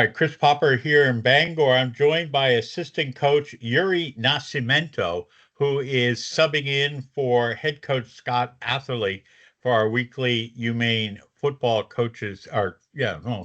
Hi, Chris Popper here in Bangor. I'm joined by assistant coach Yuri Nascimento, who is subbing in for head coach Scott Atherly for our weekly UMaine football coaches, or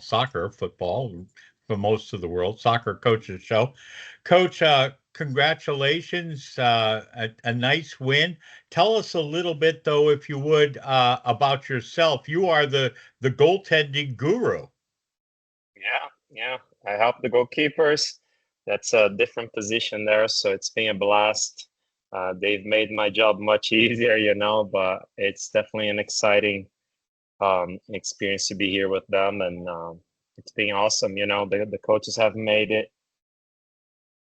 soccer, football for most of the world, soccer coaches show. Coach, congratulations, a nice win. Tell us a little bit, though, if you would, about yourself. You are the goaltending guru. Yeah. I help the goalkeepers. That's a different position there, so it's been a blast. They've made my job much easier, but it's definitely an exciting experience to be here with them, and it's been awesome. The coaches have made it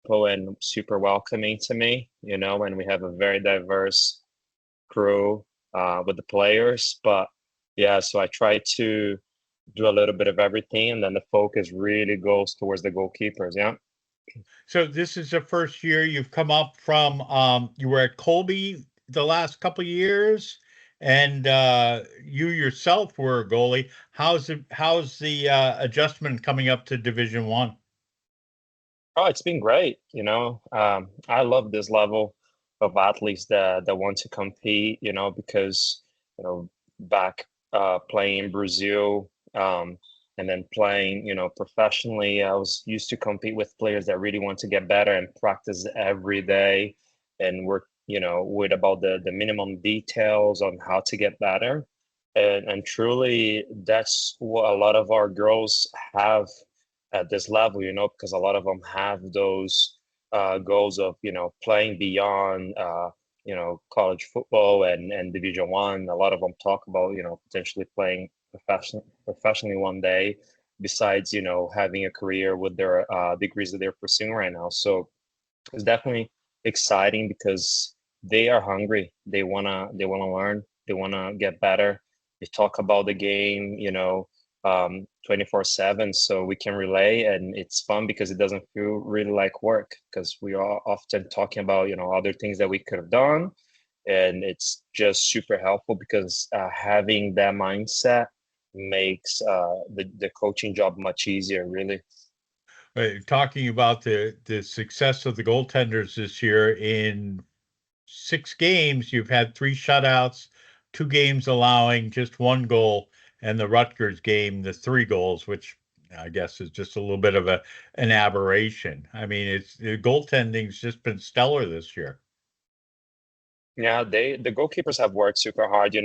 cool and super welcoming to me, and we have a very diverse crew with the players. But yeah, so I try to do a little bit of everything, and then the focus really goes towards the goalkeepers. Yeah. So this is the first year you've come up from you were at Colby the last couple of years, and you yourself were a goalie. How's the adjustment coming up to Division One? Oh, it's been great. I love this level of athletes that want to compete. Because back playing in Brazil, and then playing professionally, I was used to compete with players that really want to get better and practice every day, and work with about the minimum details on how to get better. And truly, that's what a lot of our girls have at this level, because a lot of them have those goals of, playing beyond, college football and Division One. A lot of them talk about, potentially playing professionally one day, besides, having a career with their degrees that they're pursuing right now. So it's definitely exciting because they are hungry. They wanna learn. They wanna get better. They talk about the game, 24/7, so we can relay, and it's fun because it doesn't feel really like work because we are often talking about other things that we could have done, and it's just super helpful because having that mindset makes the coaching job much easier, really. Talking about the success of the goaltenders this year in 6 games, you've had three shutouts, 2 games allowing just 1 goal, and the Rutgers game, the 3 goals, which I guess is just a little bit of an aberration. I mean, it's the goaltending's just been stellar this year. Yeah, the goalkeepers have worked super hard,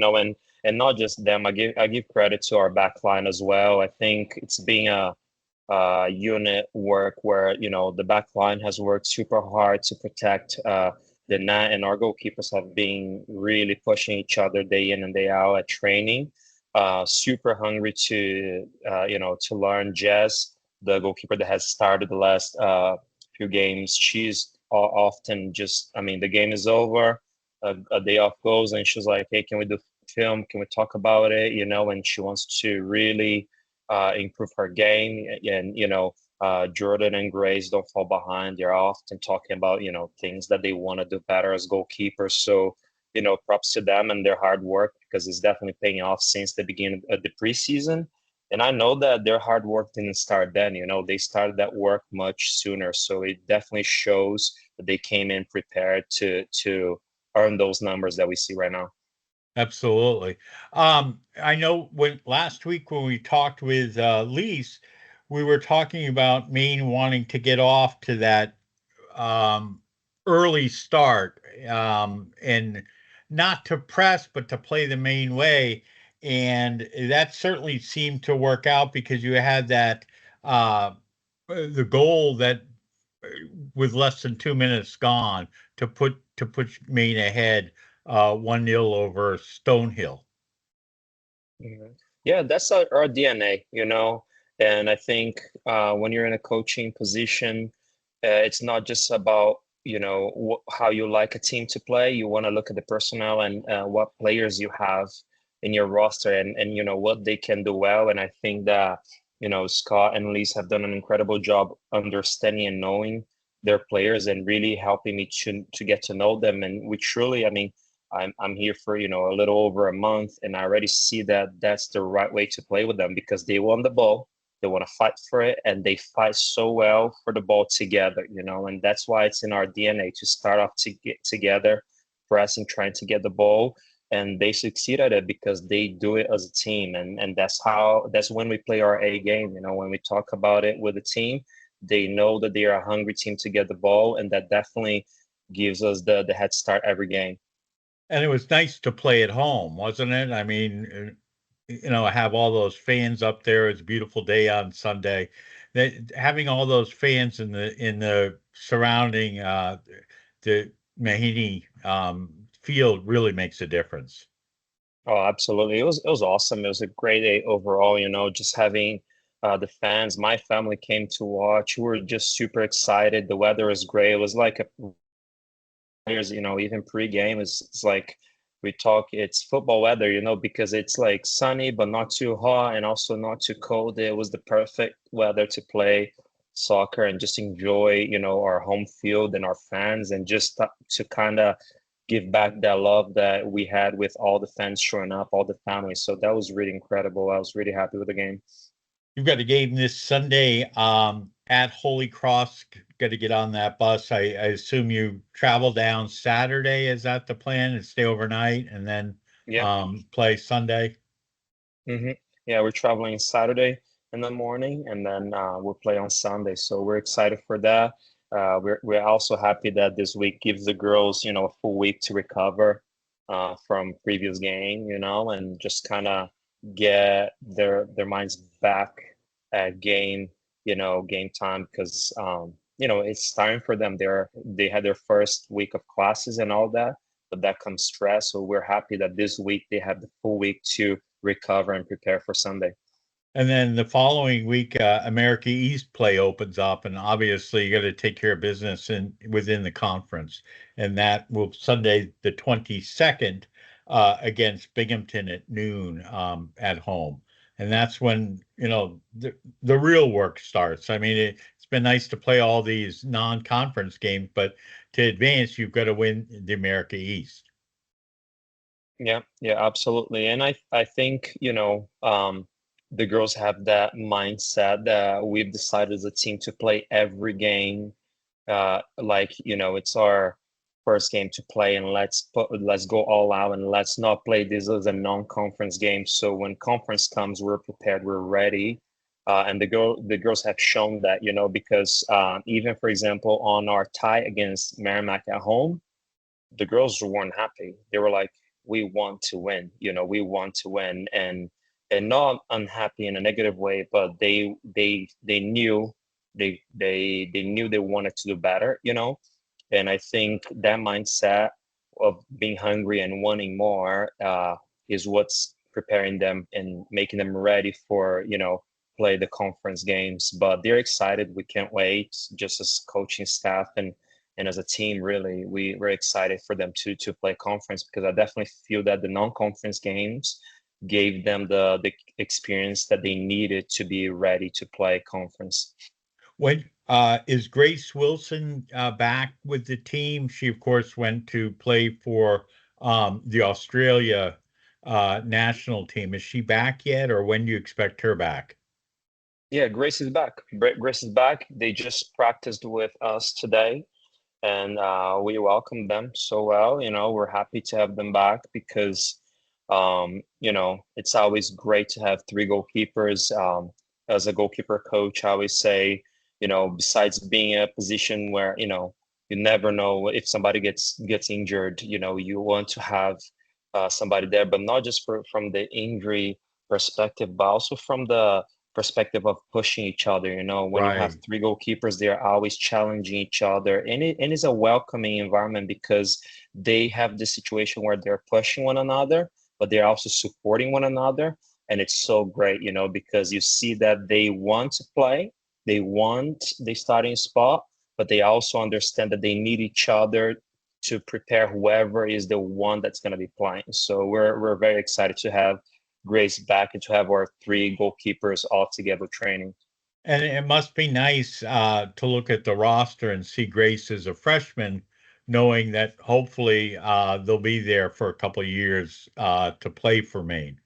and not just them. I give credit to our back line as well. I think it's being a unit work where the back line has worked super hard to protect the net, and our goalkeepers have been really pushing each other day in and day out at training. Super hungry to learn. Jess, the goalkeeper that has started the last few games, she's often just, I mean, the game is over, a day off goes, and she's like, "Hey, can we do film? Can we talk about it?" And she wants to really improve her game. And Jordan and Grace don't fall behind. They're often talking about things that they want to do better as goalkeepers. So props to them and their hard work, because it's definitely paying off since the beginning of the preseason. And I know that their hard work didn't start then. They started that work much sooner. So it definitely shows that they came in prepared to earn those numbers that we see right now. Absolutely. I know when last week when we talked with Lise, we were talking about Maine wanting to get off to that um, early start, and not to press, but to play the main way. And that certainly seemed to work out because you had that the goal that with less than 2 minutes gone to put Maine ahead 1-0 over Stonehill. Mhm. Yeah, that's our DNA, and I think when you're in a coaching position, it's not just about, how you like a team to play. You want to look at the personnel and what players you have in your roster, and what they can do well. And I think that, Scott and Lise have done an incredible job understanding and knowing their players and really helping me to get to know them. And we truly, I mean, I'm here for a little over a month, and I already see that that's the right way to play with them because they want the ball. they want to fight for it, and they fight so well for the ball together, you know, and that's why it's in our DNA to start off to get together, pressing, trying to get the ball, and they succeed at it because they do it as a team, and that's when we play our A game, you know, when we talk about it with the team, they know that they are a hungry team to get the ball, and that definitely gives us the head start every game. And it was nice to play at home, wasn't it? I mean, have all those fans up there. It's a beautiful day on Sunday. That having all those fans in the surrounding the Mahini field really makes a difference. Oh, absolutely. It was awesome. It was a great day overall, you know, just having the fans. My family came to watch. We were just super excited. The weather was great. It was like a players, you know, even pre-game it's like we talk, it's football weather, you know, because it's like sunny but not too hot and also not too cold. It was the perfect weather to play soccer and just enjoy, you know, our home field and our fans, and just to kind of give back that love that we had with all the fans showing up, all the families. So that was really incredible. I was really happy with the game. You've got a game this Sunday at Holy Cross. Got to get on that bus. I assume you travel down Saturday. Is that the plan? And stay overnight and then Yeah. play Sunday? hmm Yeah, we're traveling Saturday in the morning, and then we'll play on Sunday. So we're excited for that. We're also happy that this week gives the girls, you know, a full week to recover from previous game, you know, and just kind of get their minds back at game, you know, game time, because you know, it's time for them. They had their first week of classes and all that, but that comes stress. So we're happy that this week they have the full week to recover and prepare for Sunday. And then the following week, America East play opens up, and obviously you got to take care of business within the conference, and that will Sunday the 22nd against Binghamton at noon at home, and that's when the real work starts. I mean, it's been nice to play all these non-conference games, but to advance, you've got to win the America East. Yeah, yeah, absolutely. And I think, you know, the girls have that mindset that we've decided as a team to play every game like, you know, it's our first game to play, and let's go all out, and let's not play this as a non-conference game. So when conference comes, we're prepared, we're ready. And the girls have shown that, you know, because even for example on our tie against Merrimack at home, the girls weren't happy. They were like, we want to win, you know, we want to win, and not unhappy in a negative way, but they knew they knew they wanted to do better, you know. And I think that mindset of being hungry and wanting more is what's preparing them and making them ready for, you know, play the conference games. But they're excited. We can't wait, just as coaching staff and as a team, really, we're excited for them to play conference, because I definitely feel that the non-conference games gave them the experience that they needed to be ready to play conference. When is Grace Wilson back with the team? She, of course, went to play for the Australia national team. Is she back yet, or when do you expect her back? Yeah, Grace is back. Grace is back. They just practiced with us today, and we welcome them so well. You know, we're happy to have them back because, you know, it's always great to have three goalkeepers. As a goalkeeper coach, I always say, you know, besides being a position where, you know, you never know if somebody gets injured, you know, you want to have somebody there, but not just from the injury perspective, but also from the perspective of pushing each other. You know, when you have Right. three goalkeepers, they are always challenging each other, and it is a welcoming environment because they have this situation where they're pushing one another, but they're also supporting one another. And it's so great, you know, because you see that they want to play, they want the starting spot, but they also understand that they need each other to prepare whoever is the one that's going to be playing. So we're very excited to have Grace back and to have our three goalkeepers all together training. And it must be nice to look at the roster and see Grace as a freshman, knowing that hopefully they'll be there for a couple of years to play for Maine.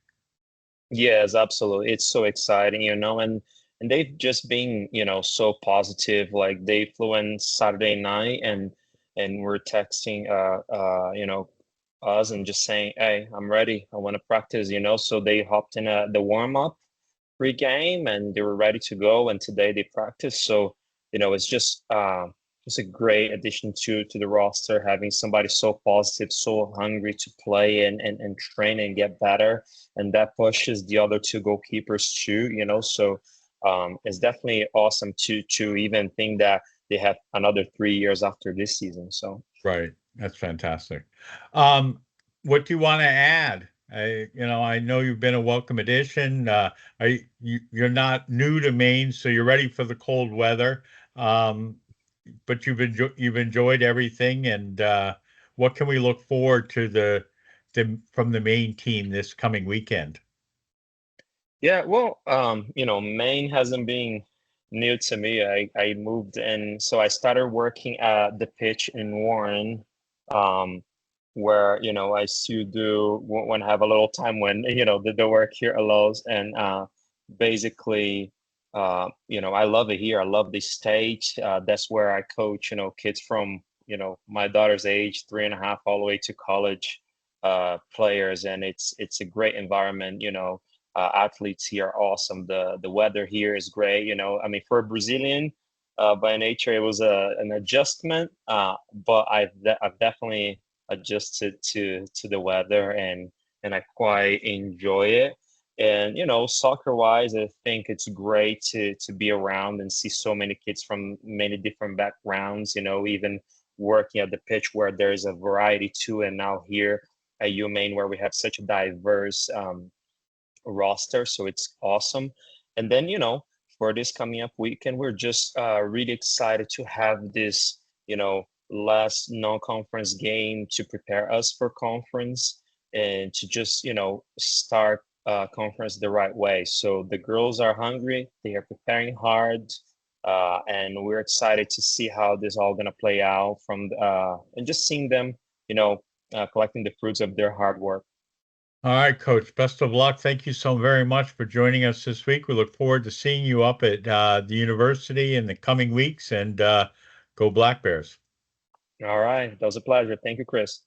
Yes, absolutely. It's so exciting, you know, and and they've just been, so positive. Like they flew in Saturday night, and we're texting, us and just saying, "Hey, I'm ready. I want to practice." So they hopped in the warm up pre-game, and they were ready to go. And today they practiced. So it's just a great addition to the roster, having somebody so positive, so hungry to play and train and get better, and that pushes the other two goalkeepers too. So it's definitely awesome to even think that they have another 3 years after this season. So Right. That's fantastic. Um, what do you want to add? I know you've been a welcome addition. You're not new to Maine, so you're ready for the cold weather. Um, but you've enjoyed everything, and what can we look forward to from the Maine team this coming weekend? yeah, well, Maine hasn't been new to me. I moved in, so I started working at the pitch in Warren, um, where I still do when I have a little time, when the work here allows. And basically, I love it here. I love the stage. That's where I coach kids from my daughter's age, 3.5, all the way to college players, and it's a great environment. Athletes here are awesome. The weather here is great. I mean, for a Brazilian, by nature, it was an adjustment, but I've definitely adjusted to the weather, and I quite enjoy it. And soccer wise, I think it's great to be around and see so many kids from many different backgrounds. Even working at the pitch where there's a variety too, and now here at UMaine, where we have such a diverse roster. So it's awesome. And then, for this coming up weekend, we're just really excited to have this, last non-conference game to prepare us for conference, and to just, start conference the right way. So the girls are hungry, they are preparing hard. And we're excited to see how this all gonna play out and just seeing them, collecting the fruits of their hard work. All right, Coach. Best of luck. Thank you so very much for joining us this week. We look forward to seeing you up at the university in the coming weeks, and go Black Bears. All right, that was a pleasure. Thank you, Chris.